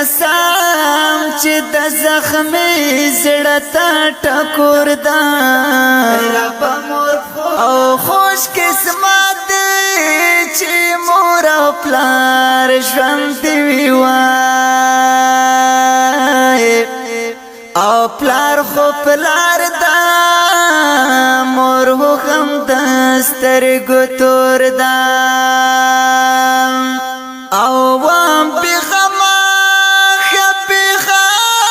قسم چې د زخمې زړه ته ټکور ده او خوش قسمت دی چې مور او پلار ژوند دی وای او پلار خو پلار ده مور هو غم د سترګو تور ده او وام بغما خبي خما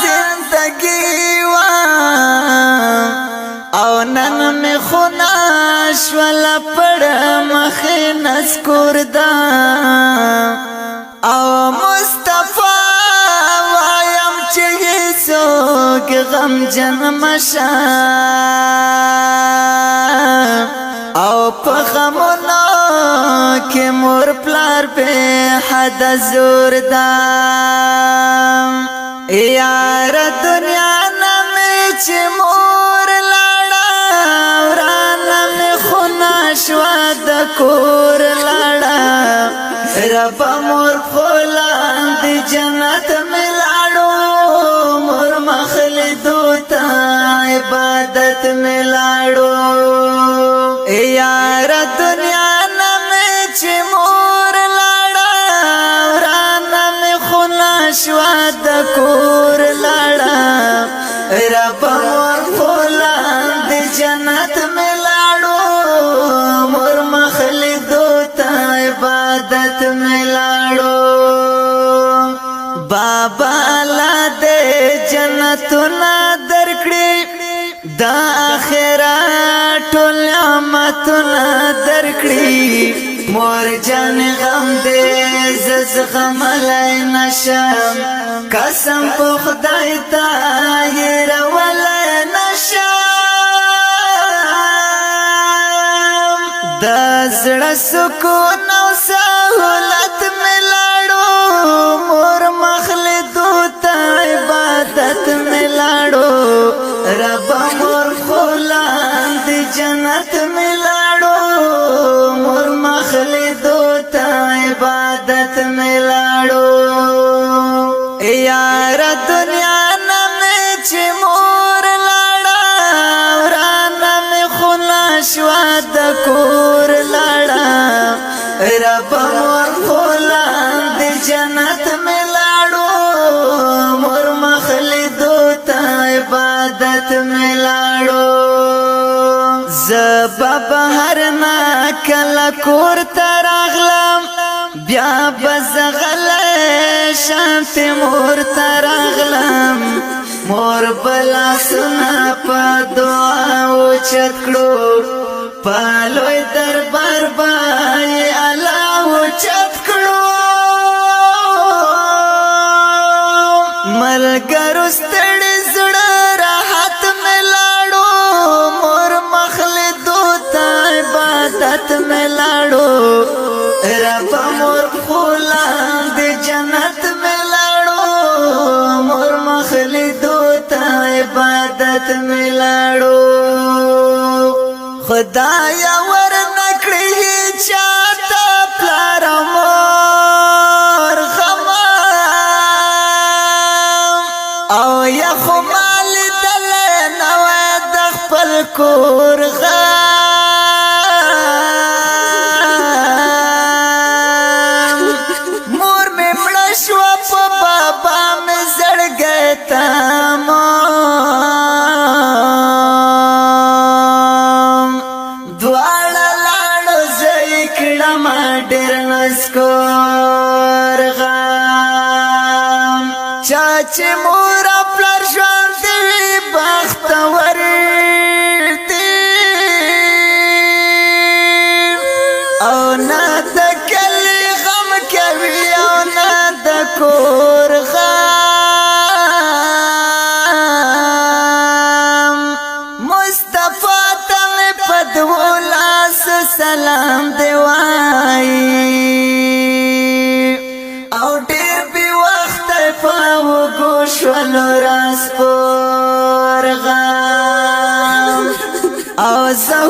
زندگی وام او نن می خوناش ولا پړ مخې نسکور دا او مصطفی وایم چې څوک غم جن مشا او په غمونو کې مور پلار په حد زور دا یار دنیا نامې چې مور لاړه ورانه مې خونه شوه د کور لاړه رب مور خلاندې جنت مې لاړو مور مخلدو ته عبادت مې لاړو یار دنیا نامې چې مور لاړه ورانه مې خونه شوه د کور لاړه رب مور خلاندې جنت مې لاړو مور مخلدو ته عبادت مې لاړو بابا لا دې جنتونه درکړي د آخرت ټول نعمتونه درکړي مور جان غم دې زغملای نشم قسم په خدای ته هیرولای نشم د زړه سکون او سهولت مې لاړو مور مخلدو ته عبادت مې لاړو رب مور خلاندې جنت مې لاړو مور مخلدو ته عبادت مې لاړو یار دنیا نامې چې مور لاړه ورانه مې خونه شوه د کور لاړه رب مور خلاندې جنت مې لاړو مور مخلدو ته عبادت مې لاړو زبا بهر نا کله کور ته راغلم بیا بزغله شانت مور ته راغلم مور بلا سنا په دعا اوچت کړو پالوی دربار باندې الله اوچت کړو ملګرو ستړي زړه راحت مې لاړو مور مخلدو ته عبادت مې لاړو رب مور خلاندې جنت مې لاړو مور مخلدو ته عبادت مې لاړو خدایا ور نکړي چاته پلار مور غما او یا خو مال دل نو د خپل کور غم مور مې مړه شوه په بابا مې زړګی تمام دواړه لاړو زه یې کړم ډېر نسکور غم چا چې مور او پلار ژوند دی بختور دی او نه د کلي غم کوي او نه د کور غم مصطفی ته مې په دوو لاسو سلام دی وایي او ډېر بې وخته په وږو شولو راسپور غم او زه